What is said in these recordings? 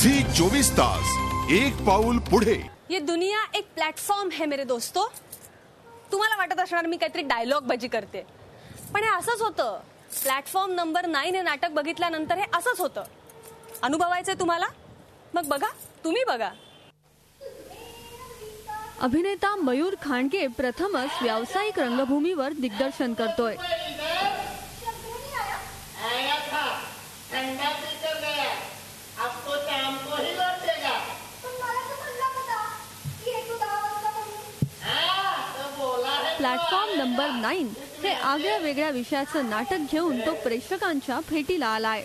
Zee 24 तास, एक पाऊल पुढे। ये दुनिया एक प्लॅटफॉर्म है मेरे दोस्तों। तुम्हाला वाटत असणार मी काहीतरी डायलॉग बाजी करते, पण हे असंच होतं। प्लॅटफॉर्म नंबर 9 हे नाटक बघितल्यानंतर हे असंच होतं। अनुभवायचंय तुम्हाला? मग बघा, तुम्ही बघा। अभिनेता मयूर खांडके प्रथमच व्यावसायिक रंगभूमीवर दिग्दर्शन करतोय। प्लॅटफॉर्म नंबर 9 हे आगळ्या वेगळ्या विषयाचं नाटक घेऊन तो प्रेक्षकांच्या भेटीला आलाय।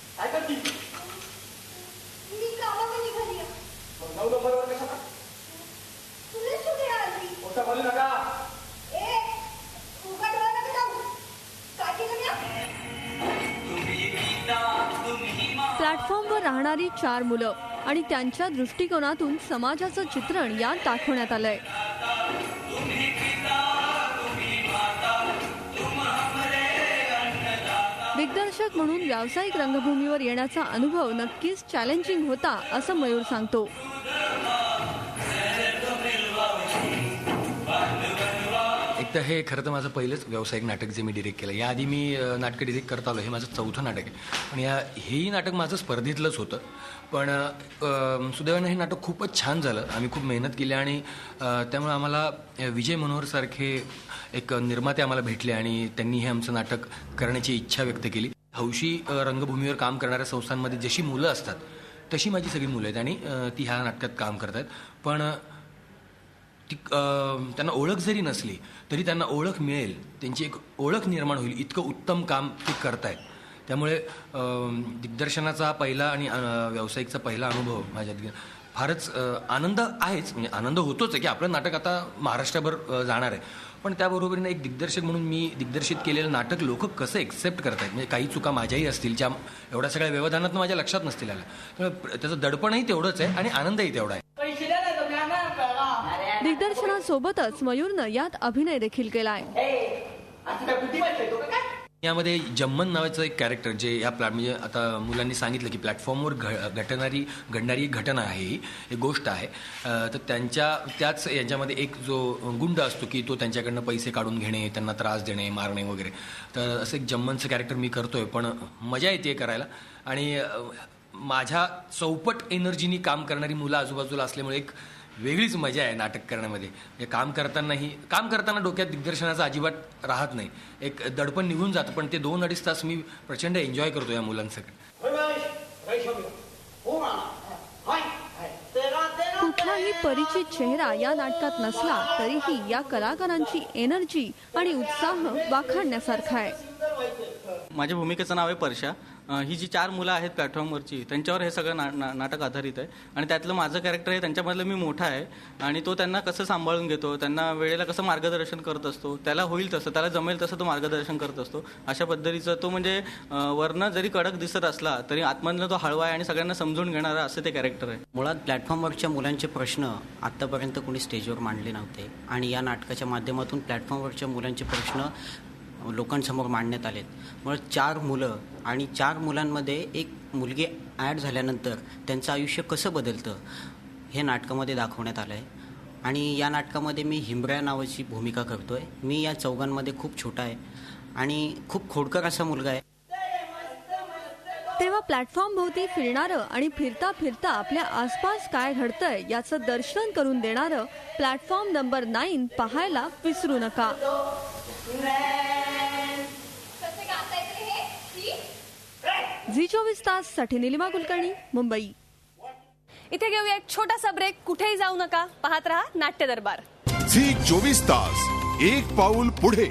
प्लॅटफॉर्मवर राहणारी 4 मुलं आणि त्यांच्या दृष्टिकोनातून समाजाचं चित्रण यात दाखवण्यात आलंय। दिग्दर्शक म्हणून व्यावसायिक रंगभूमीवर येण्याचा अनुभव नक्कीच चॅलेंजिंग होता, असं मयूर सांगतो। एक तर हे खरं तर माझं पहिलंच व्यावसायिक नाटक जे मी डिरेक्ट केलं। याआधी मी नाटकं डिरेक्ट करत आलो, हे माझं 4थं नाटक आहे। पण हेही नाटक माझं स्पर्धेतलंच होतं, पण सुदैवानं हे नाटक खूपच छान झालं। आम्ही खूप मेहनत केली आणि त्यामुळे आम्हाला विजय मनोहरसारखे एक निर्माते आम्हाला भेटले आणि त्यांनी हे आमचं नाटक करण्याची इच्छा व्यक्त केली। हौशी रंगभूमीवर काम करणाऱ्या संस्थांमध्ये जशी मुलं असतात तशी माझी सगळी मुलं आहेत आणि ती ह्या नाटकात काम करत आहेत। पण ती त्यांना ओळख जरी नसली तरी त्यांना ओळख मिळेल, त्यांची एक ओळख निर्माण होईल इतकं उत्तम काम ते करतायत। त्यामुळे दिग्दर्शनाचा पहिला आणि व्यावसायिकचा पहिला अनुभव माझ्यात फारच आनंद आहेच। म्हणजे आनंद होतोच आहे की आपलं नाटक आता महाराष्ट्रभर जाणार आहे, पण त्याबरोबरीने एक दिग्दर्शक म्हणून मी दिग्दर्शित केलेलं नाटक लोक कसं एक्सेप्ट करतायत, म्हणजे काही चुका माझ्याही असतील ज्या एवढ्या सगळ्या व्यवधानात माझ्या लक्षात नसतील आल्या, त्यामुळे त्याचं दडपणही तेवढंच आहे आणि आनंदही तेवढा आहे। दिग्दर्शनासोबतच मयूरनं यात अभिनय देखील केलाय। यामध्ये जम्मन नावाचं एक कॅरेक्टर जे या म्हणजे आता मुलांनी सांगितलं की प्लॅटफॉर्मवर घडणारी एक घटना आहे, ही गोष्ट आहे। तर त्याच याच्यामध्ये एक जो गुंड असतो की तो त्यांच्याकडनं पैसे काढून घेणे, त्यांना त्रास देणे, मारणे वगैरे। तर असं एक जम्मनचं कॅरेक्टर मी करतोय, पण मजा येते करायला आणि माझ्या चौपट एनर्जीनी काम करणारी मुलं आजूबाजूला असल्यामुळे एक वेगळीच मजा आहे नाटक करण्यामध्ये। काम करताना डोक्यात दिग्दर्शनाचा अजिबात राहत नाही, एक दडपण निघून जातं, पण ते 2-2.5 तास मी प्रचंड एन्जॉय करतो या मुलांसकट। कुठलाही परिचित चेहरा या नाटकात नसला तरीही या कलाकारांची एनर्जी आणि उत्साह वाखाणण्यासारखा आहे। माझ्या भूमिकेचं नाव आहे परशा। ही जी 4 मुलं आहेत प्लॅटफॉर्मवरची, त्यांच्यावर हे सगळं नाटक आधारित आहे आणि त्यातलं माझं कॅरेक्टर आहे त्यांच्यामधलं मी मोठा आहे आणि तो त्यांना कसं सांभाळून घेतो, त्यांना वेळेला कसं मार्गदर्शन करत असतो, त्याला होईल तसं, त्याला जमेल तसं तो मार्गदर्शन करत असतो। अशा पद्धतीचं तो म्हणजे वरनं जरी कडक दिसत असला तरी आतमधनं तो हळवा आहे आणि सगळ्यांना समजून घेणारा असं ते कॅरेक्टर आहे। मुळात प्लॅटफॉर्मवरच्या मुलांचे प्रश्न आत्तापर्यंत कोणी स्टेजवर मांडले नव्हते आणि या नाटकाच्या माध्यमातून प्लॅटफॉर्मवरच्या मुलांचे प्रश्न लोकांसमोर मांडण्यात आलेत। मुळे 4 मुलं आणि 4 मुलांमध्ये एक मुलगी ॲड झाल्यानंतर त्यांचं आयुष्य कसं बदलतं हे नाटकामध्ये दाखवण्यात आलं आहे आणि या नाटकामध्ये मी हिमऱ्या नावाची भूमिका करतोय। मी या चौघांमध्ये खूप छोटा आहे आणि खूप खोडकर असा मुलगा आहे। तेव्हा प्लॅटफॉर्म भोवती फिरणारं आणि फिरता फिरता आपल्या आसपास काय घडतंय याचं दर्शन करून देणारं प्लॅटफॉर्म नंबर 9 पाहायला विसरू नका। झी 24 तास साठी निलिमा कुलकर्णी, मुंबई। इथे घेऊया एक छोटासा ब्रेक, कुठेही जाऊ नका, पाहत रहा नाट्य दरबार। झी 24 तास, एक पाऊल पुढे।